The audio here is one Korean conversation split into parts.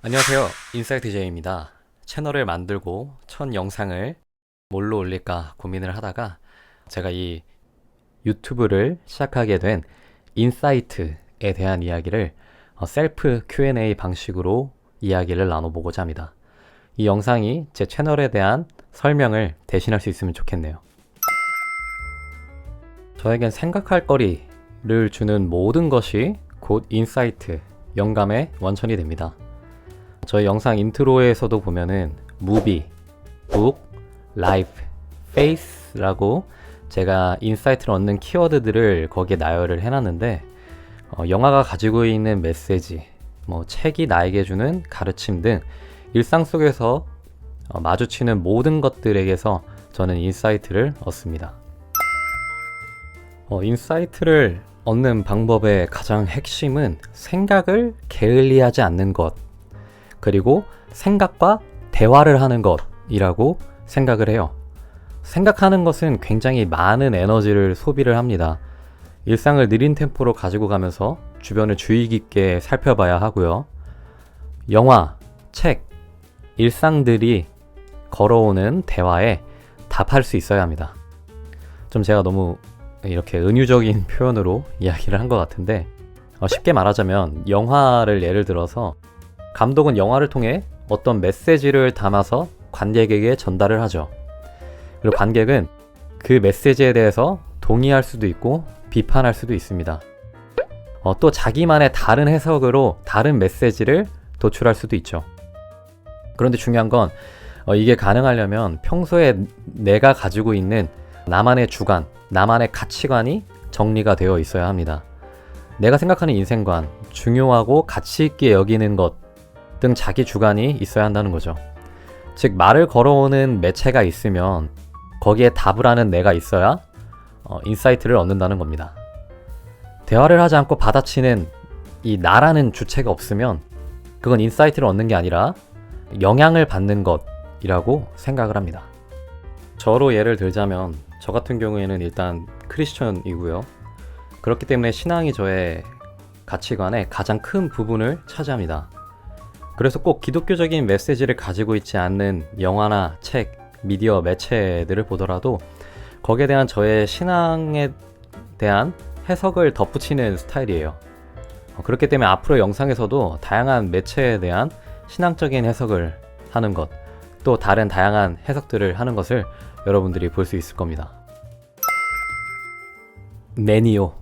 안녕하세요. 인사이트 J입니다. 채널을 만들고 첫 영상을 뭘로 올릴까 고민을 하다가 제가 이 유튜브를 시작하게 된 인사이트에 대한 이야기를 셀프 Q&A 방식으로 이야기를 나눠보고자 합니다. 이 영상이 제 채널에 대한 설명을 대신할 수 있으면 좋겠네요. 저에겐 생각할 거리를 주는 모든 것이 곧 인사이트, 영감의 원천이 됩니다. 저희 영상 인트로에서도 보면은 무비, 북, 라이프, 페이스라고 제가 인사이트를 얻는 키워드들을 거기에 나열을 해놨는데 영화가 가지고 있는 메시지, 책이 나에게 주는 가르침 등 일상 속에서 마주치는 모든 것들에게서 저는 인사이트를 얻습니다. 인사이트를 얻는 방법의 가장 핵심은 생각을 게을리하지 않는 것, 그리고 생각과 대화를 하는 것이라고 생각을 해요. 생각하는 것은 굉장히 많은 에너지를 소비를 합니다. 일상을 느린 템포로 가지고 가면서 주변을 주의 깊게 살펴봐야 하고요. 영화, 책, 일상들이 걸어오는 대화에 답할 수 있어야 합니다. 좀 제가 너무 이렇게 은유적인 표현으로 이야기를 한 것 같은데 쉽게 말하자면 영화를 예를 들어서 감독은 영화를 통해 어떤 메시지를 담아서 관객에게 전달을 하죠. 그리고 관객은 그 메시지에 대해서 동의할 수도 있고 비판할 수도 있습니다. 또 자기만의 다른 해석으로 다른 메시지를 도출할 수도 있죠. 그런데 중요한 건 이게 가능하려면 평소에 내가 가지고 있는 나만의 주관, 나만의 가치관이 정리가 되어 있어야 합니다. 내가 생각하는 인생관, 중요하고 가치 있게 여기는 것 등 자기 주관이 있어야 한다는 거죠. 즉 말을 걸어오는 매체가 있으면 거기에 답을 하는 내가 있어야 인사이트를 얻는다는 겁니다. 대화를 하지 않고 받아치는 이 나라는 주체가 없으면 그건 인사이트를 얻는 게 아니라 영향을 받는 것이라고 생각을 합니다. 저로 예를 들자면 저 같은 경우에는 일단 크리스천이고요. 그렇기 때문에 신앙이 저의 가치관의 가장 큰 부분을 차지합니다. 그래서 꼭 기독교적인 메시지를 가지고 있지 않는 영화나 책, 미디어 매체들을 보더라도 거기에 대한 저의 신앙에 대한 해석을 덧붙이는 스타일이에요. 그렇기 때문에 앞으로 영상에서도 다양한 매체에 대한 신앙적인 해석을 하는 것, 또 다른 다양한 해석들을 하는 것을 여러분들이 볼 수 있을 겁니다. 매니오.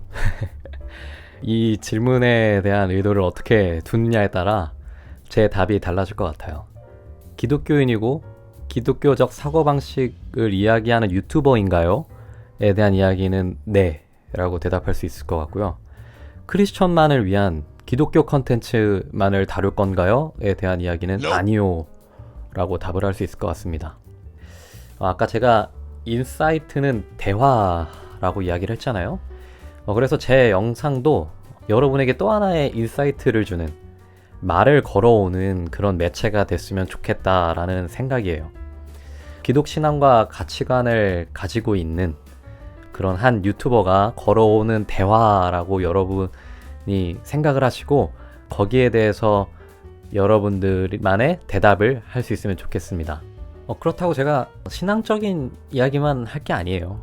이 질문에 대한 의도를 어떻게 두느냐에 따라 제 답이 달라질 것 같아요. 기독교인이고 기독교적 사고방식을 이야기하는 유튜버인가요? 에 대한 이야기는 네 라고 대답할 수 있을 것 같고요. 크리스천만을 위한 기독교 컨텐츠만을 다룰 건가요? 에 대한 이야기는 아니요 라고 답을 할 수 있을 것 같습니다. 아까 제가 인사이트는 대화라고 이야기를 했잖아요. 그래서 제 영상도 여러분에게 또 하나의 인사이트를 주는 말을 걸어오는 그런 매체가 됐으면 좋겠다라는 생각이에요. 기독신앙과 가치관을 가지고 있는 그런 한 유튜버가 걸어오는 대화라고 여러분이 생각을 하시고 거기에 대해서 여러분들만의 대답을 할 수 있으면 좋겠습니다. 그렇다고 제가 신앙적인 이야기만 할 게 아니에요.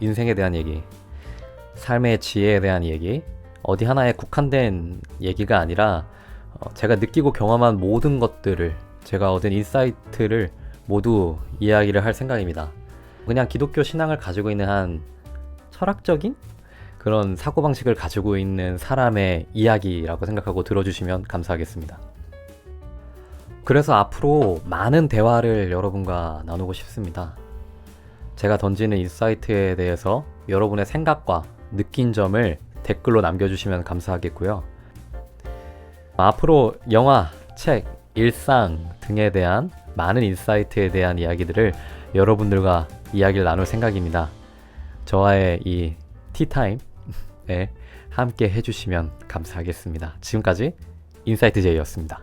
인생에 대한 얘기, 삶의 지혜에 대한 얘기, 어디 하나에 국한된 얘기가 아니라 제가 느끼고 경험한 모든 것들을, 제가 얻은 인사이트를 모두 이야기를 할 생각입니다. 그냥 기독교 신앙을 가지고 있는 한 철학적인 그런 사고방식을 가지고 있는 사람의 이야기라고 생각하고 들어주시면 감사하겠습니다. 그래서 앞으로 많은 대화를 여러분과 나누고 싶습니다. 제가 던지는 인사이트에 대해서 여러분의 생각과 느낀 점을 댓글로 남겨주시면 감사하겠고요. 앞으로 영화, 책, 일상 등에 대한 많은 인사이트에 대한 이야기들을 여러분들과 이야기를 나눌 생각입니다. 저와의 이 티타임에 함께 해주시면 감사하겠습니다. 지금까지 인사이트 J였습니다.